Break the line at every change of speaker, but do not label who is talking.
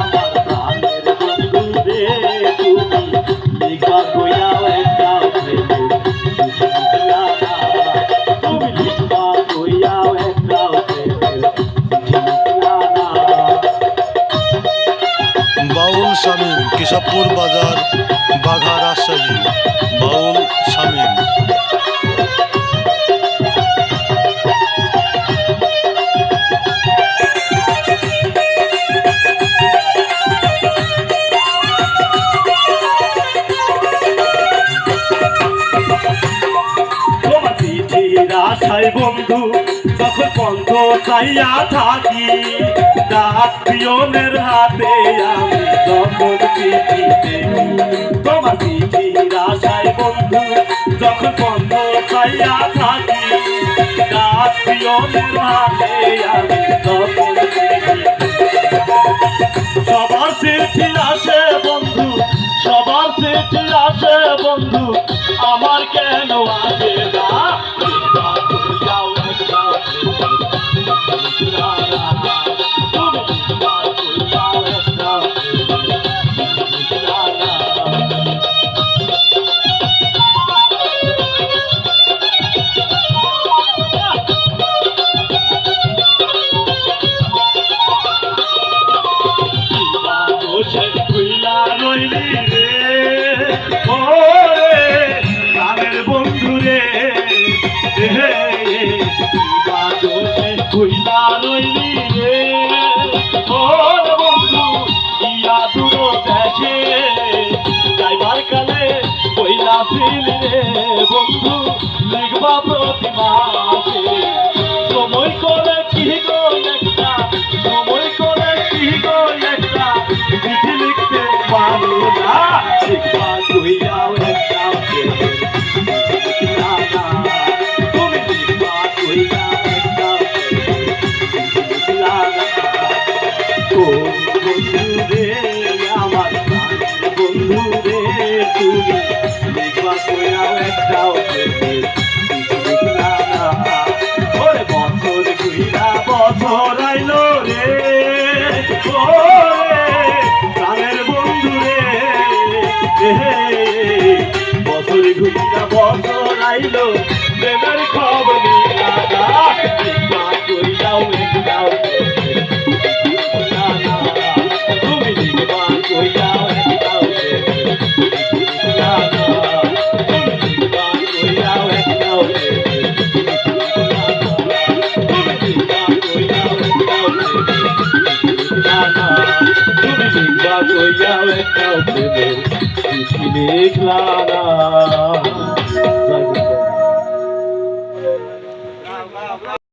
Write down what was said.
আমার প্রাণের বন্ধু রে তুমি লিখবা কইয়াও একটাও প্রেমের চিঠি লিখিলা না তুমি লিখবা কইয়াও একটাও প্রেমের চিঠি লিখিলা না।
বাউল শামীম, কেশবপুর বাজার, বাঘা, রাজশাহী। বাউল শামীম।
তোমার চিঠির আশায় বন্ধু যখন বন্ধ চাইয়া থাকি ডাক পিয়নের হাতে আমি যখন চিঠি দেখি তোমার চিঠির আশায় বন্ধু যখন বন্ধ চাইয়া থাকি ডাক পিয়নের হাতে আমি যখন চিঠি সবার চিঠি আসে বন্ধু সবার চিঠি আসে বন্ধু আমার কেন আসে না রইলি রে ও রে প্রাণের বন্ধু রে কইলা রইলি রে ও বন্ধু ইয়া দূর দেশে যাইবার কালে কইলা ফিলি রে বন্ধু লিখবা প্রতি মাসে সময় করে কি গো একটা সময় করে কি গো একটা চিঠি লিখতে পারো না লিখবা কইয়াও একটা তুমি লিখবা কইয়াও একটা ও বন্ধু রে আমার বন্ধু রে তুমি লিখবা কইয়াও একটা ওরে বছর কইরা বছর আইলো রে প্রাণের বন্ধু রে বছর ঘুরিয়া বছর আইলো প্রেমের খবর নিয়া কইরাও একটাও তুমি লিখবা কইরাও একটাও তুমি লিখবা কইরাও একটাও তুমি লিখবা কইয়াও একটাও প্রেমের চিঠি লিখলা না।